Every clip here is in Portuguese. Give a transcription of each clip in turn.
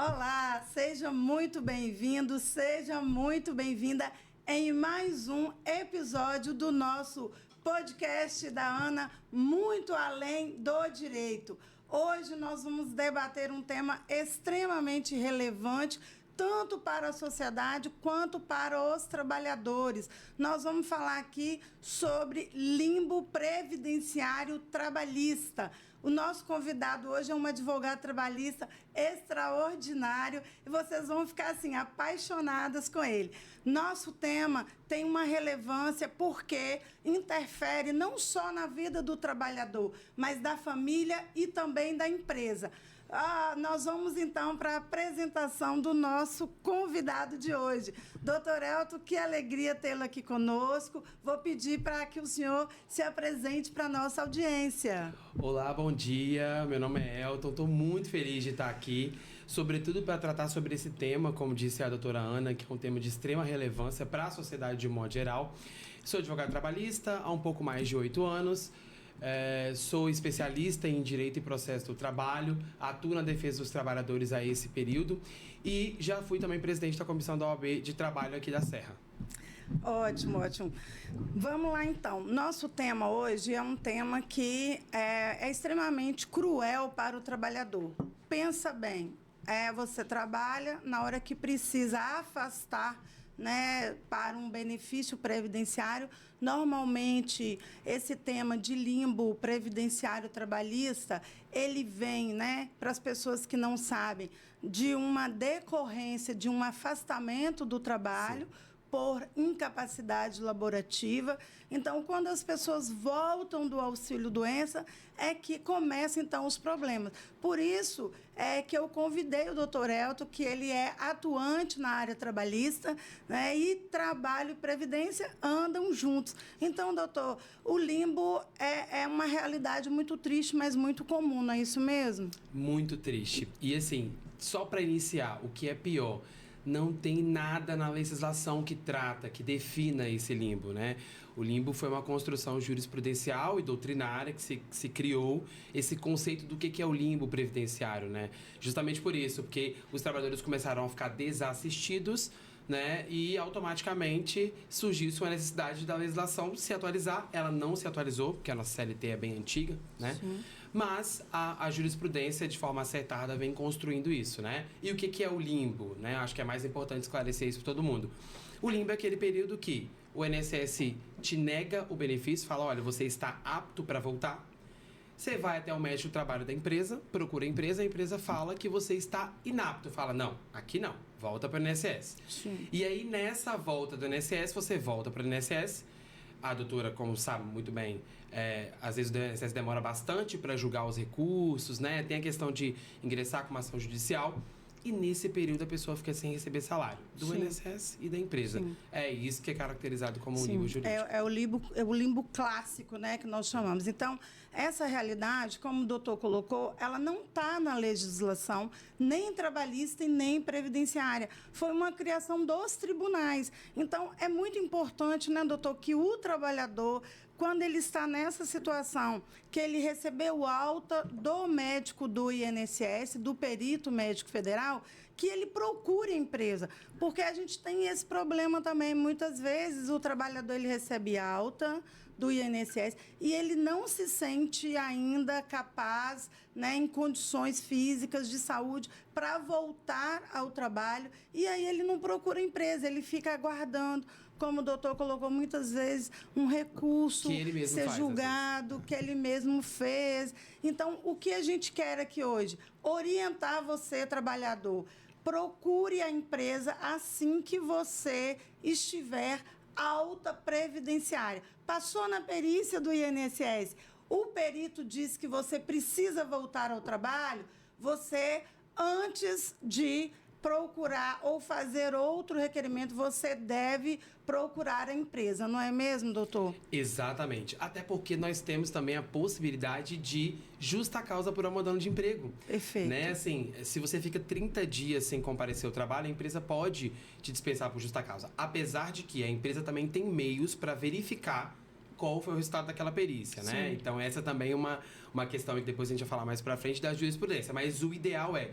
Olá, seja muito bem-vindo, seja muito bem-vinda em mais um episódio do nosso podcast da Ana, Muito Além do Direito. Hoje nós vamos debater um tema extremamente relevante, tanto para a sociedade quanto para os trabalhadores. Nós vamos falar aqui sobre limbo previdenciário trabalhista. O nosso convidado hoje é um advogado trabalhista extraordinário e vocês vão ficar assim apaixonadas com ele. Nosso tema tem uma relevância porque interfere não só na vida do trabalhador, mas da família e também da empresa. Nós vamos então para a apresentação do nosso convidado de hoje. Doutor Elton, que alegria tê-lo aqui conosco. Vou pedir para que o senhor se apresente para a nossa audiência. Olá, bom dia. Meu nome é Elton. Estou muito feliz de estar aqui, sobretudo para tratar sobre esse tema, como disse a doutora Ana, que é um tema de extrema relevância para a sociedade de um modo geral. Sou advogado trabalhista há um pouco mais de 8 anos. Sou especialista em Direito e Processo do Trabalho, atuo na defesa dos trabalhadores a esse período e já fui também presidente da Comissão da OAB de Trabalho aqui da Serra. Ótimo, ótimo. Vamos lá então. Nosso tema hoje é um tema que é extremamente cruel para o trabalhador. Pensa bem, você trabalha na hora que precisa afastar, né, para um benefício previdenciário. Normalmente, esse tema de limbo previdenciário trabalhista, ele vem, né, para as pessoas que não sabem, de uma decorrência de um afastamento do trabalho. Sim. Por incapacidade laborativa. Então, quando as pessoas voltam do auxílio-doença, é que começam, então, os problemas. Por isso é que eu convidei o doutor Elton, que ele é atuante na área trabalhista, né, e trabalho e previdência andam juntos. Então, doutor, o limbo é uma realidade muito triste, mas muito comum, não é isso mesmo? Muito triste. E, assim, só para iniciar, o que é pior, não tem nada na legislação que trata, que defina esse limbo, né? O limbo foi uma construção jurisprudencial e doutrinária que se criou esse conceito do que é o limbo previdenciário, né? Justamente por isso, porque os trabalhadores começaram a ficar desassistidos, né? E automaticamente surgiu uma necessidade da legislação se atualizar. Ela não se atualizou, porque a nossa CLT é bem antiga, né? Sim. Mas a jurisprudência, de forma acertada, vem construindo isso, né? E o que é o limbo, né? Acho que é mais importante esclarecer isso para todo mundo. O limbo é aquele período que o INSS te nega o benefício, fala, olha, você está apto para voltar. Você vai até o médico do trabalho da empresa, procura a empresa fala que você está inapto. Fala, não, aqui não, volta para o INSS. Sim. E aí, nessa volta do INSS, você volta para o INSS. A doutora, como sabe muito bem, às vezes o INSS demora bastante para julgar os recursos, né? Tem a questão de ingressar com uma ação judicial. E nesse período a pessoa fica sem receber salário do Sim. INSS e da empresa. Sim. É isso que é caracterizado como um limbo jurídico. É o limbo clássico, né, que nós chamamos. Então, essa realidade, como o doutor colocou, ela não está na legislação, nem trabalhista e nem previdenciária. Foi uma criação dos tribunais. Então, é muito importante, né, doutor, que o trabalhador, quando ele está nessa situação, que ele recebeu alta do médico do INSS, do perito médico federal, que ele procure a empresa, porque a gente tem esse problema também. Muitas vezes o trabalhador ele recebe alta do INSS e ele não se sente ainda capaz, né, em condições físicas de saúde para voltar ao trabalho, e aí ele não procura a empresa, ele fica aguardando, como o doutor colocou muitas vezes, um recurso ser julgado, que ele mesmo fez. Então, o que a gente quer aqui hoje? Orientar você, trabalhador. Procure a empresa assim que você estiver alta previdenciária. Passou na perícia do INSS, o perito disse que você precisa voltar ao trabalho, você, antes de procurar ou fazer outro requerimento, você deve procurar a empresa, não é mesmo, doutor? Exatamente. Até porque nós temos também a possibilidade de justa causa por abandono de emprego. Perfeito. Né? Assim, se você fica 30 dias sem comparecer ao trabalho, a empresa pode te dispensar por justa causa. Apesar de que a empresa também tem meios para verificar qual foi o resultado daquela perícia, né? Sim. Então essa também é uma questão que depois a gente vai falar mais pra frente da jurisprudência. Mas o ideal é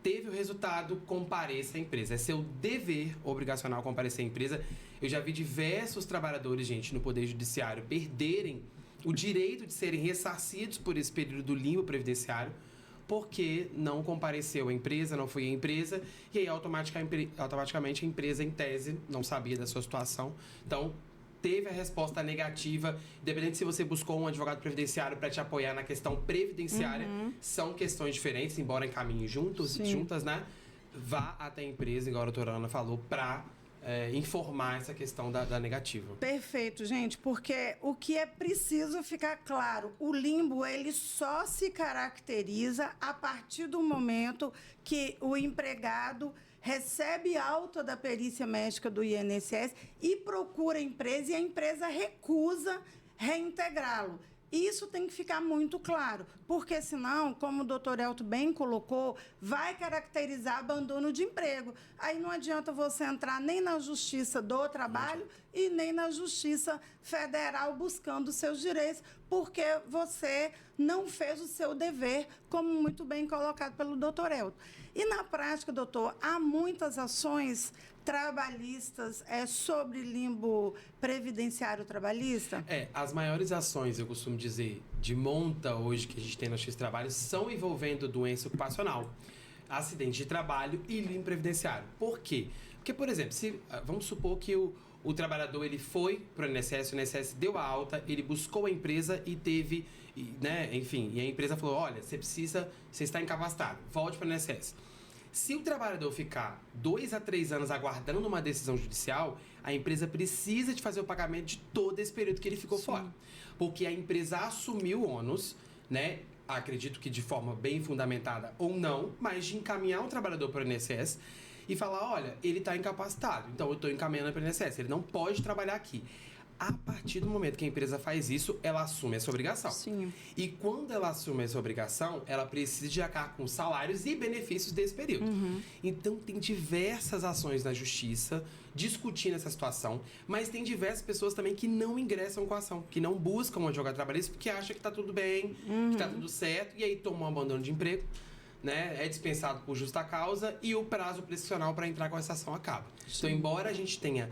teve o resultado, compareça à empresa. É seu dever obrigacional comparecer à empresa. Eu já vi diversos trabalhadores, gente, no Poder Judiciário perderem o direito de serem ressarcidos por esse período do limbo previdenciário, porque não compareceu à empresa, não foi à empresa, e aí automaticamente a empresa, em tese, não sabia da sua situação. Então, teve a resposta negativa, independente se você buscou um advogado previdenciário para te apoiar na questão previdenciária, são questões diferentes, embora encaminhem juntas, né? Vá até a empresa, igual a doutora Ana falou, para informar essa questão da negativa. Perfeito, gente, porque o que é preciso ficar claro, o limbo ele só se caracteriza a partir do momento que o empregado recebe alta da perícia médica do INSS e procura a empresa e a empresa recusa reintegrá-lo. Isso tem que ficar muito claro, porque senão, como o doutor Elton bem colocou, vai caracterizar abandono de emprego. Aí não adianta você entrar nem na Justiça do Trabalho e nem na Justiça Federal buscando seus direitos, porque você não fez o seu dever, como muito bem colocado pelo doutor Elton. E na prática, doutor, há muitas ações trabalhistas sobre limbo previdenciário trabalhista? As maiores ações, eu costumo dizer, de monta hoje que a gente tem na Justiça do Trabalho são envolvendo doença ocupacional, acidente de trabalho e limbo previdenciário. Por quê? Porque, por exemplo, vamos supor que o trabalhador ele foi para o INSS deu a alta, ele buscou a empresa e teve, né, enfim, e a empresa falou, olha, você está incapacitado, volte para o INSS. Se o trabalhador ficar 2 a 3 anos aguardando uma decisão judicial, a empresa precisa de fazer o pagamento de todo esse período que ele ficou fora. Porque a empresa assumiu o ônus, né? Acredito que de forma bem fundamentada ou não, mas de encaminhar um trabalhador para o INSS e falar, olha, ele está incapacitado, então eu estou encaminhando para o INSS, ele não pode trabalhar aqui. A partir do momento que a empresa faz isso, ela assume essa obrigação. Sim. E quando ela assume essa obrigação, ela precisa de arcar com salários e benefícios desse período. Então, tem diversas ações na justiça discutindo essa situação, mas tem diversas pessoas também que não ingressam com a ação, que não buscam um advogado trabalhista porque acham que está tudo bem, que está tudo certo, e aí tomam um abandono de emprego, né? É dispensado por justa causa e o prazo prescricional para entrar com essa ação acaba. Sim. Então, embora a gente tenha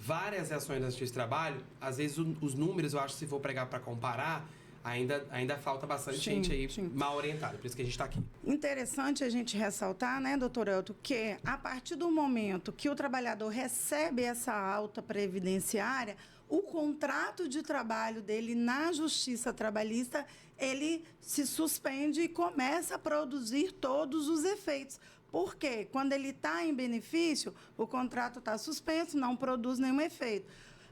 várias ações na Justiça do Trabalho, às vezes os números, eu acho que se for pregar para comparar, ainda falta bastante gente aí mal orientada, por isso que a gente está aqui. Interessante a gente ressaltar, né, doutor Elton, que a partir do momento que o trabalhador recebe essa alta previdenciária, o contrato de trabalho dele na Justiça Trabalhista, ele se suspende e começa a produzir todos os efeitos. Porque quando ele está em benefício, o contrato está suspenso, não produz nenhum efeito.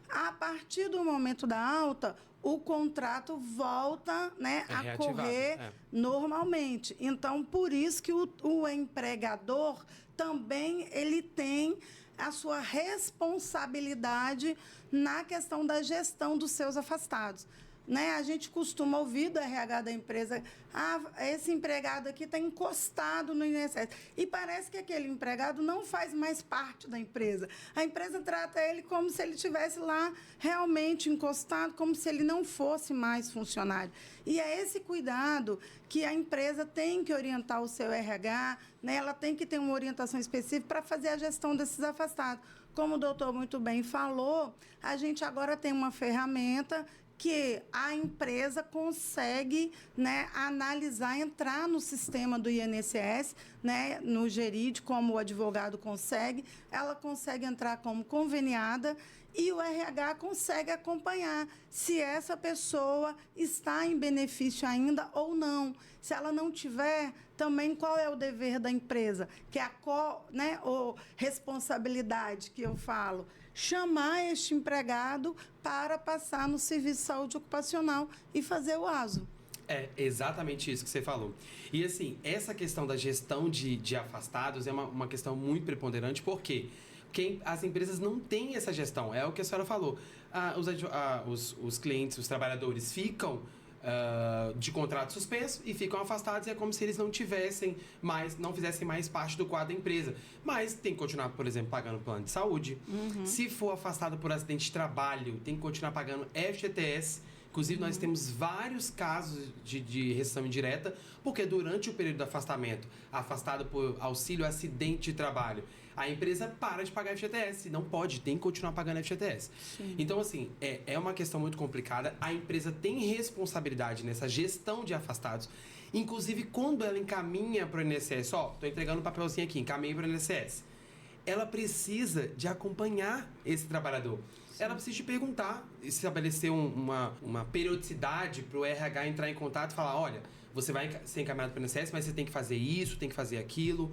A partir do momento da alta, o contrato volta, né, a correr normalmente. Então, por isso que o empregador também ele tem a sua responsabilidade na questão da gestão dos seus afastados. Né? A gente costuma ouvir do RH da empresa, esse empregado aqui está encostado no INSS. E parece que aquele empregado não faz mais parte da empresa. A empresa trata ele como se ele estivesse lá realmente encostado, como se ele não fosse mais funcionário. E é esse cuidado que a empresa tem que orientar o seu RH, né? Ela tem que ter uma orientação específica para fazer a gestão desses afastados. Como o doutor muito bem falou, a gente agora tem uma ferramenta que a empresa consegue, né, analisar, entrar no sistema do INSS, né, no Gerid, como o advogado consegue, ela consegue entrar como conveniada e o RH consegue acompanhar se essa pessoa está em benefício ainda ou não. Se ela não tiver, também qual é o dever da empresa, que é a responsabilidade que eu falo, chamar este empregado para passar no Serviço de Saúde Ocupacional e fazer o ASO. É exatamente isso que você falou. E assim, essa questão da gestão de afastados é uma questão muito preponderante, porque as empresas não têm essa gestão. É o que a senhora falou. Os clientes, os trabalhadores ficam de contrato suspenso e ficam afastados, e é como se eles não fizessem mais parte do quadro da empresa. Mas tem que continuar, por exemplo, pagando plano de saúde. Se for afastado por acidente de trabalho, tem que continuar pagando FGTS, Inclusive, nós temos vários casos de rescisão indireta, porque durante o período de afastamento, afastado por auxílio acidente de trabalho, a empresa para de pagar FGTS. Não pode, tem que continuar pagando FGTS. Sim. Então, assim, é uma questão muito complicada. A empresa tem responsabilidade nessa gestão de afastados. Inclusive, quando ela encaminha para o INSS, estou entregando um papelzinho aqui, encaminhei para o INSS. Ela precisa de acompanhar esse trabalhador. Ela precisa te perguntar, estabelecer uma periodicidade para o RH entrar em contato e falar, olha, você vai ser encaminhado para o INSS, mas você tem que fazer isso, tem que fazer aquilo.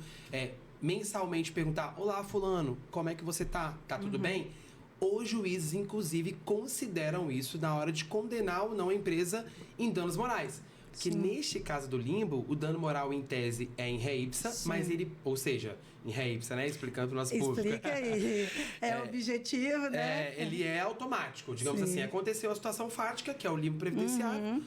Mensalmente perguntar, olá, fulano, como é que você tá? Tá tudo bem? Os juízes, inclusive, consideram isso na hora de condenar ou não a empresa em danos morais. Que neste caso do limbo, o dano moral em tese é em ré ipsa, mas ele, ou seja, em ré ipsa, né? Explicando para o nosso público. Explica aí. É objetivo, né? Ele é automático. Digamos assim, aconteceu a situação fática, que é o limbo previdenciário,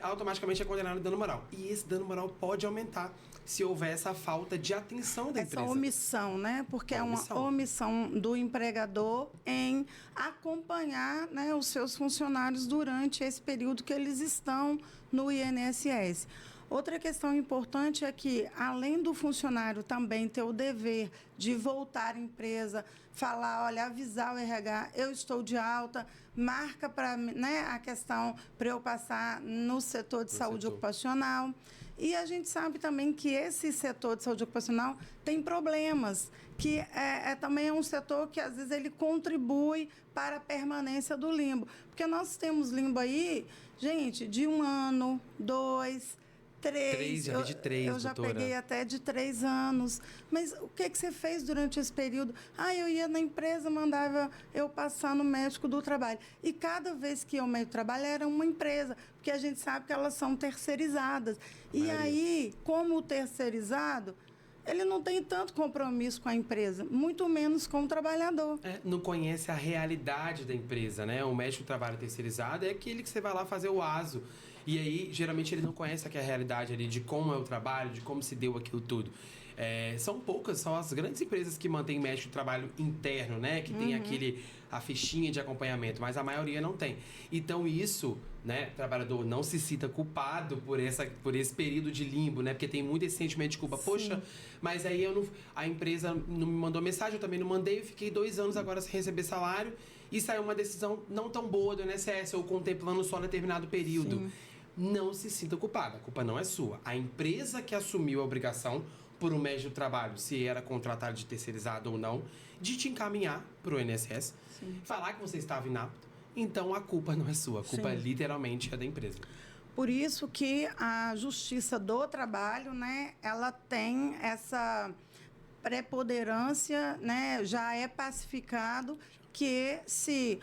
automaticamente é condenado dano moral. E esse dano moral pode aumentar se houver essa falta de atenção da empresa. Essa omissão, né? Porque é uma omissão do empregador em acompanhar, né, os seus funcionários durante esse período que eles estão no INSS. Outra questão importante é que, além do funcionário também ter o dever de voltar à empresa, falar, olha, avisar o RH, eu estou de alta, marca para, né, a questão para eu passar no setor de saúde ocupacional. E a gente sabe também que esse setor de saúde ocupacional tem problemas, que também é um setor que, às vezes, ele contribui para a permanência do limbo. Porque nós temos limbo aí, gente, de 1 ano, 2, 3. Eu já doutora. Peguei até de 3 anos. Mas o que você fez durante esse período? Eu ia na empresa, mandava eu passar no médico do trabalho. E cada vez que eu médico do trabalho era uma empresa, porque a gente sabe que elas são terceirizadas. E aí, como o terceirizado, ele não tem tanto compromisso com a empresa, muito menos com o trabalhador. Não conhece a realidade da empresa, né? O médico de trabalho terceirizado é aquele que você vai lá fazer o ASO. E aí, geralmente, ele não conhece aqui a realidade ali de como é o trabalho, de como se deu aquilo tudo. São poucas, são as grandes empresas que mantêm médico de trabalho interno, né? Que tem a fichinha de acompanhamento, mas a maioria não tem. Então, isso, né? O trabalhador não se sinta culpado por esse período de limbo, né? Porque tem muito esse sentimento de culpa. Sim. Poxa, mas aí a empresa não me mandou mensagem, eu também não mandei, eu fiquei 2 anos agora sem receber salário e saiu uma decisão não tão boa do INSS ou contemplando só determinado período. Sim. Não se sinta culpada, a culpa não é sua. A empresa que assumiu a obrigação por um médico de trabalho, se era contratado de terceirizado ou não, de te encaminhar para o INSS, falar que você estava inapto, então a culpa não é sua, a culpa literalmente é da empresa. Por isso que a Justiça do Trabalho, né, ela tem essa preponderância, né, já é pacificado que se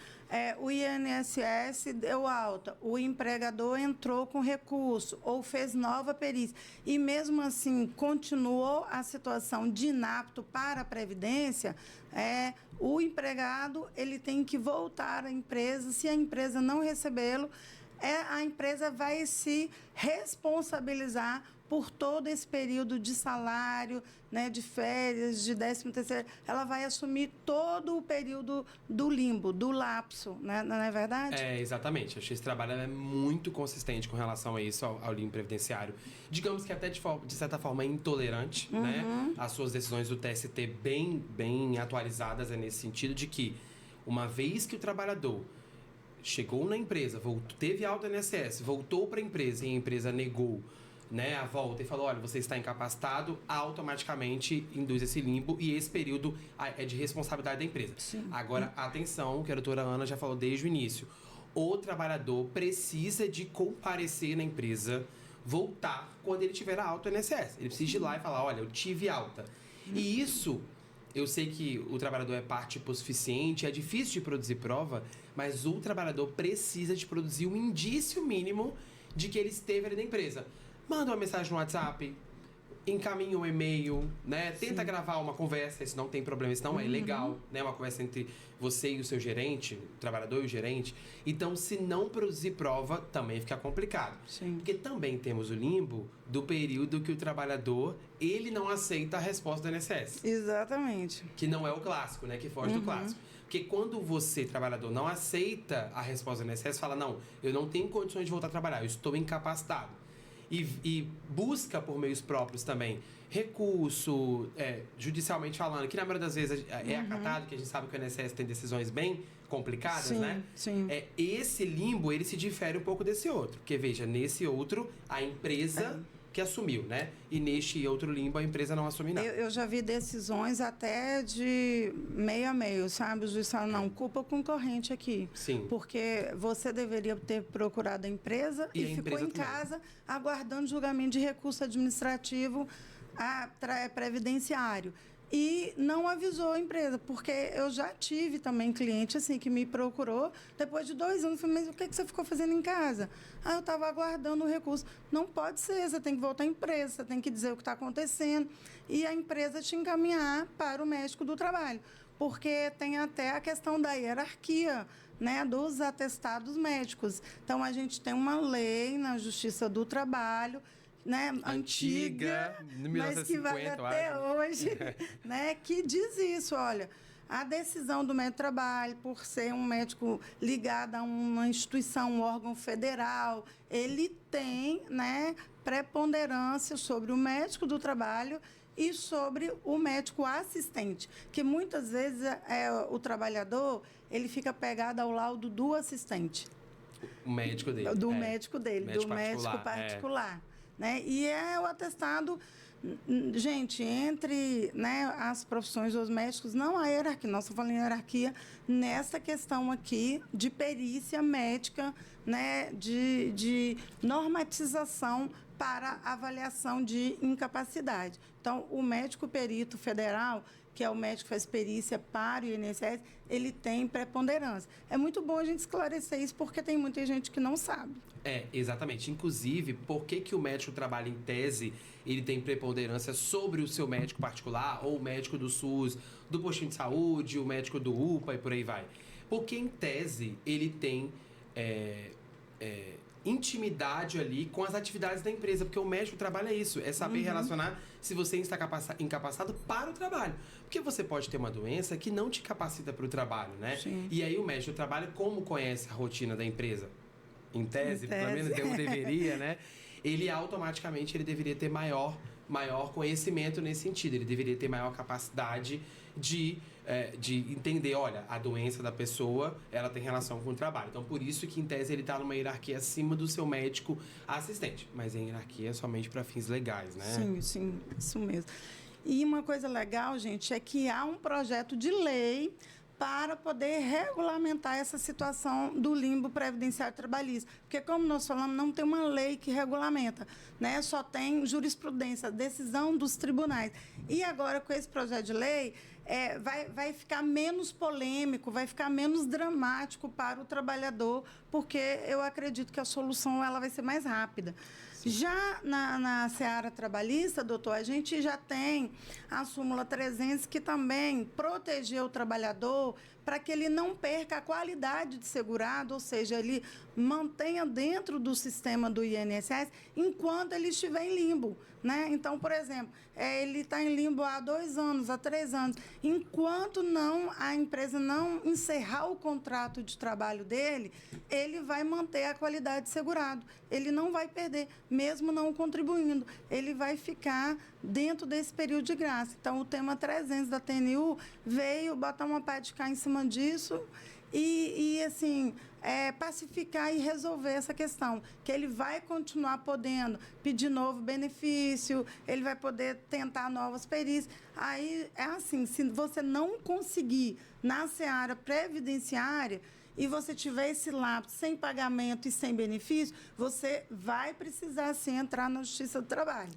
o INSS deu alta, o empregador entrou com recurso ou fez nova perícia e mesmo assim continuou a situação de inapto para a Previdência, o empregado ele tem que voltar à empresa. Se a empresa não recebê-lo, a empresa vai se responsabilizar por todo esse período de salário, né, de férias, de 13º, ela vai assumir todo o período do limbo, do lapso, né? Não é verdade? Exatamente. Acho que esse trabalho é muito consistente com relação a isso, ao limbo previdenciário. Digamos que até de certa forma intolerante, né? As suas decisões do TST bem atualizadas nesse sentido de que, uma vez que o trabalhador chegou na empresa, teve alta no INSS, voltou para a empresa e a empresa negou, né, a volta e falou, olha, você está incapacitado, automaticamente induz esse limbo e esse período é de responsabilidade da empresa. Sim. Agora, atenção, que a doutora Ana já falou desde o início, o trabalhador precisa de comparecer na empresa, voltar quando ele tiver a alta no INSS. Ele precisa ir lá e falar, olha, eu tive alta. E isso, eu sei que o trabalhador é parte hipossuficiente, é difícil de produzir prova, mas o trabalhador precisa de produzir um indício mínimo de que ele esteve ali na empresa. Manda uma mensagem no WhatsApp, encaminha um e-mail, né? Tenta gravar uma conversa, isso não tem problema, isso não é legal, né? Uma conversa entre você e o seu gerente, o trabalhador e o gerente. Então, se não produzir prova, também fica complicado. Sim. Porque também temos o limbo do período que o trabalhador, ele não aceita a resposta do INSS. Exatamente. Que não é o clássico, né? Que foge do clássico. Porque quando você, trabalhador, não aceita a resposta do INSS, fala, não, eu não tenho condições de voltar a trabalhar, eu estou incapacitado. E busca por meios próprios também recurso, judicialmente falando, que na maioria das vezes é acatado, que a gente sabe que o INSS tem decisões bem complicadas, sim, né? Sim. Esse limbo, ele se difere um pouco desse outro. Porque, veja, nesse outro, a empresa que assumiu, né? E neste outro limbo, a empresa não assume nada. Eu já vi decisões até de meio a meio, sabe? O juiz fala, não, culpa o concorrente aqui. Sim. Porque você deveria ter procurado a empresa e ficou empresa em também. casa aguardando julgamento de recurso administrativo previdenciário. E não avisou a empresa, porque eu já tive também cliente assim que me procurou depois de 2 anos. Falei, mas o que você ficou fazendo em casa? Eu estava aguardando o recurso. Não pode ser, você tem que voltar à empresa, você tem que dizer o que está acontecendo e a empresa te encaminhar para o médico do trabalho. Porque tem até a questão da hierarquia, né, dos atestados médicos. Então, a gente tem uma lei na Justiça do Trabalho, né, antiga, mas que vai até hoje, né, que diz isso, olha, a decisão do médico do trabalho, por ser um médico ligado a uma instituição, um órgão federal, ele tem, né, preponderância sobre o médico do trabalho e sobre o médico assistente, que muitas vezes o trabalhador, ele fica pegado ao laudo do assistente. O médico dele. Do médico dele, médico do médico particular. Né? E é o atestado, gente, entre, né, as profissões dos médicos, não há hierarquia. Nós estamos falando em hierarquia nessa questão aqui de perícia médica, né, de normatização para avaliação de incapacidade. Então, o médico perito federal, que é o médico que faz perícia para o INSS, ele tem preponderância. É muito bom a gente esclarecer isso, porque tem muita gente que não sabe. Exatamente. Inclusive, por que o médico trabalha em tese, ele tem preponderância sobre o seu médico particular, ou o médico do SUS, do postinho de saúde, o médico do UPA e por aí vai? Porque, em tese, ele tem intimidade ali com as atividades da empresa, porque o médico trabalha isso, é saber relacionar se você está incapacitado para o trabalho. Porque você pode ter uma doença que não te capacita para o trabalho, né? Sim. E aí o médico trabalha como conhece a rotina da empresa? Em tese, pelo menos eu deveria, né? Ele automaticamente deveria ter maior conhecimento nesse sentido. Ele deveria ter maior capacidade de entender, olha, a doença da pessoa, ela tem relação com o trabalho. Então, por isso que, em tese, ele está numa hierarquia acima do seu médico assistente. Mas em hierarquia somente para fins legais, né? Sim, isso mesmo. E uma coisa legal, gente, é que há um projeto de lei para poder regulamentar essa situação do limbo previdenciário trabalhista. Porque, como nós falamos, não tem uma lei que regulamenta, né? Só tem jurisprudência, decisão dos tribunais. E agora, com esse projeto de lei, vai ficar menos polêmico, vai ficar menos dramático para o trabalhador, porque eu acredito que a solução ela vai ser mais rápida. Já na seara trabalhista, doutor, a gente já tem a súmula 300, que também protegeu o trabalhador para que ele não perca a qualidade de segurado, ou seja, ele mantenha dentro do sistema do INSS enquanto ele estiver em limbo, né? Então, por exemplo, ele está em limbo há 2 anos, há 3 anos. Enquanto a empresa não encerrar o contrato de trabalho dele, ele vai manter a qualidade de segurado. Ele não vai perder, mesmo não contribuindo. Ele vai ficar dentro desse período de graça. Então, o tema 300 da TNU veio botar uma pá de cá em cima disso e assim, pacificar e resolver essa questão, que ele vai continuar podendo pedir novo benefício, ele vai poder tentar novas perícias. Aí, é assim, se você não conseguir na seara previdenciária e você tiver esse lapso sem pagamento e sem benefício, você vai precisar, sim, entrar na Justiça do Trabalho.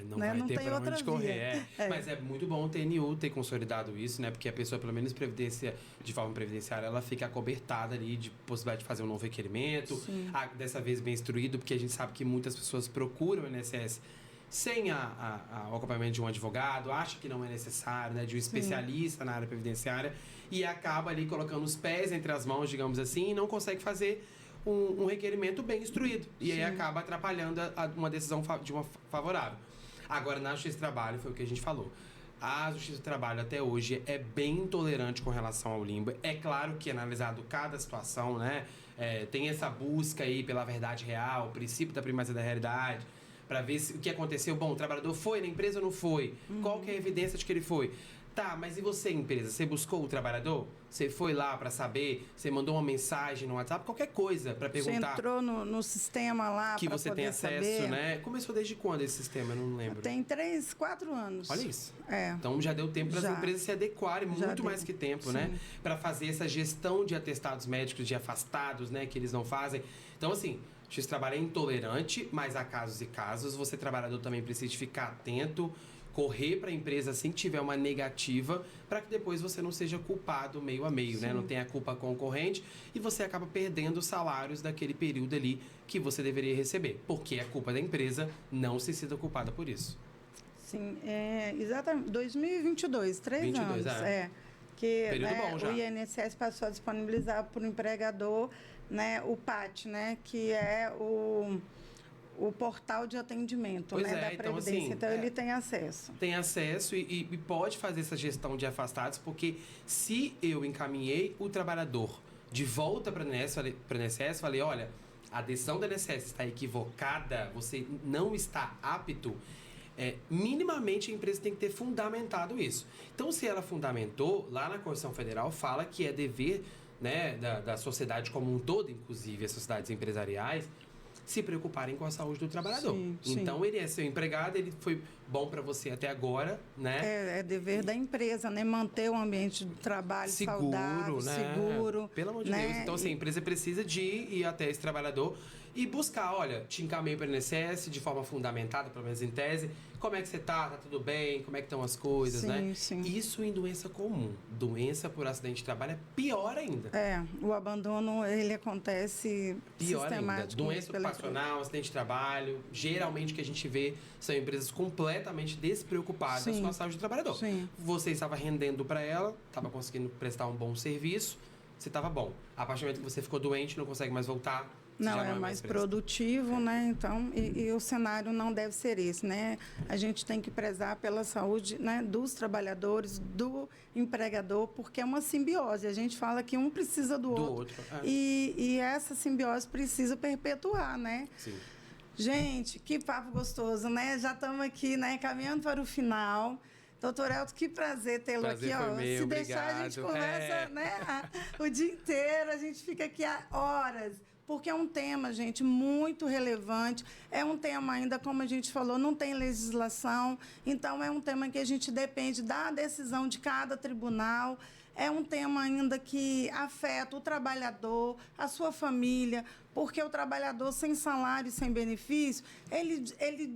Não ter para onde correr. Mas é muito bom o TNU ter consolidado isso, né? Porque a pessoa, pelo menos de forma previdenciária, ela fica acobertada ali de possibilidade de fazer um novo requerimento, dessa vez bem instruído, porque a gente sabe que muitas pessoas procuram o INSS sem o acompanhamento de um advogado, acha que não é necessário, né, de um especialista na área previdenciária, e acaba ali colocando os pés entre as mãos, digamos assim, e não consegue fazer um requerimento bem instruído. E aí acaba atrapalhando uma decisão de uma favorável. Agora, na Justiça do Trabalho, foi o que a gente falou. A Justiça do Trabalho até hoje é bem intolerante com relação ao limbo. É claro que é analisado cada situação, né? Tem essa busca aí pela verdade real, o princípio da primazia da realidade, para ver o que aconteceu. Bom, o trabalhador foi na empresa ou não foi? Qual que é a evidência de que ele foi? Tá, mas e você, empresa? Você buscou o trabalhador? Você foi lá para saber? Você mandou uma mensagem no WhatsApp? Qualquer coisa para perguntar. Você entrou no sistema lá que você tem acesso, saber. Né? Começou desde quando esse sistema? Eu não lembro. Tem 3, 4 anos. Olha isso. Então já deu tempo para as empresas se adequarem, muito mais que tempo, né? Para fazer essa gestão de atestados médicos, de afastados, né? Que eles não fazem. Então, assim, o Justiça do Trabalho é intolerante, mas há casos e casos. Você, trabalhador, também precisa ficar atento, correr para a empresa assim que tiver uma negativa, para que depois você não seja culpado meio a meio, né? Não tenha culpa concorrente e você acaba perdendo os salários daquele período ali que você deveria receber, porque é culpa da empresa, não se sinta culpada por isso. Sim, exatamente. 2022, 3 anos. Que período bom já. O INSS passou a disponibilizar para o empregador, né, o PAT, né, que é o portal de atendimento, né, da Previdência. Então, ele tem acesso. Tem acesso e pode fazer essa gestão de afastados, porque se eu encaminhei o trabalhador de volta para o INSS, falei, olha, a decisão do INSS está equivocada, você não está apto, minimamente a empresa tem que ter fundamentado isso. Então, se ela fundamentou, lá na Constituição Federal fala que é dever, né, da sociedade como um todo, inclusive as sociedades empresariais, se preocuparem com a saúde do trabalhador. Então, ele é seu empregado, ele foi bom para você até agora, né? É dever da empresa, né? Manter o ambiente de trabalho saudável, né? Seguro. Pelo amor de Deus. Então, assim, a empresa precisa de ir até esse trabalhador e buscar, olha, te encaminho para o INSS de forma fundamentada, pelo menos em tese, como é que você tá? Tá tudo bem? Como é que estão as coisas, né? Isso em doença comum. Doença por acidente de trabalho é pior ainda. O abandono, ele acontece pior ainda. Doença ocupacional, acidente de trabalho, geralmente o que a gente vê são empresas completamente despreocupadas com a saúde do trabalhador. Você estava rendendo para ela, estava conseguindo prestar um bom serviço, você estava bom. A partir do momento que você ficou doente, não consegue mais voltar. Não é mais produtivo, né? Então, e o cenário não deve ser esse, né? A gente tem que prezar pela saúde, né, dos trabalhadores, do empregador, porque é uma simbiose. A gente fala que um precisa do outro. E essa simbiose precisa perpetuar, né? Sim. Gente, que papo gostoso, né? Já estamos aqui, né, caminhando para o final. Doutor Elton, que prazer tê-lo aqui. Ó. Se deixar, a gente conversa, né, o dia inteiro, a gente fica aqui há horas. Porque é um tema, gente, muito relevante. É um tema ainda, como a gente falou, não tem legislação. Então, é um tema que a gente depende da decisão de cada tribunal. É um tema ainda que afeta o trabalhador, a sua família, porque o trabalhador sem salário e sem benefício, ele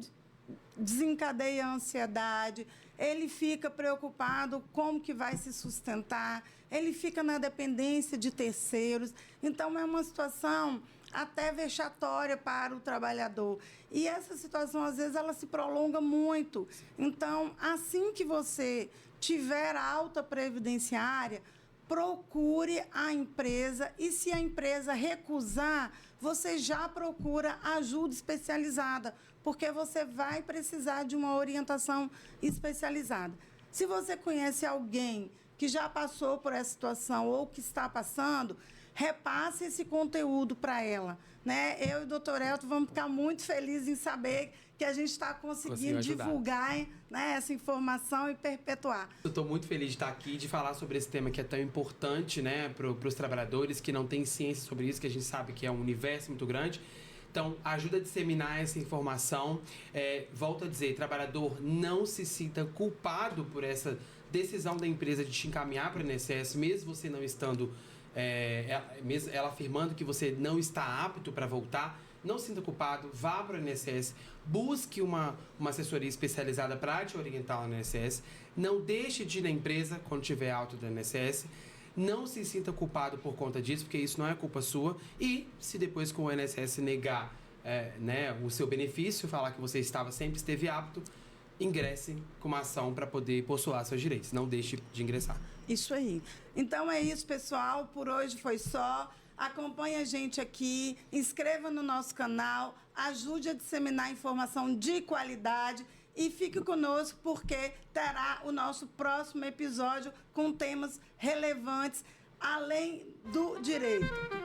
desencadeia a ansiedade, ele fica preocupado como que vai se sustentar, ele fica na dependência de terceiros. Então, é uma situação até vexatória para o trabalhador. E essa situação, às vezes, ela se prolonga muito. Então, assim que você tiver alta previdenciária, procure a empresa e, se a empresa recusar, você já procura ajuda especializada, porque você vai precisar de uma orientação especializada. Se você conhece alguém que já passou por essa situação ou que está passando, repasse esse conteúdo para ela, né? Eu e o doutor Elton vamos ficar muito felizes em saber que a gente está conseguindo divulgar, né, essa informação e perpetuar. Eu estou muito feliz de estar aqui, de falar sobre esse tema que é tão importante, né, para os trabalhadores que não têm ciência sobre isso, que a gente sabe que é um universo muito grande. Então, ajuda a disseminar essa informação. Volto a dizer, trabalhador, não se sinta culpado por essa decisão da empresa de te encaminhar para o INSS, mesmo você não estando, mesmo ela afirmando que você não está apto para voltar. Não se sinta culpado, vá para o INSS, busque uma assessoria especializada para te orientar no INSS, não deixe de ir na empresa quando tiver alta do INSS, não se sinta culpado por conta disso, porque isso não é culpa sua, e se depois com o INSS negar né, o seu benefício, falar que você sempre esteve apto, ingresse com uma ação para poder postular seus direitos. Não deixe de ingressar. Isso aí. Então é isso, pessoal. Por hoje foi só. Acompanhe a gente aqui, inscreva no nosso canal, ajude a disseminar informação de qualidade e fique conosco porque terá o nosso próximo episódio com temas relevantes além do direito.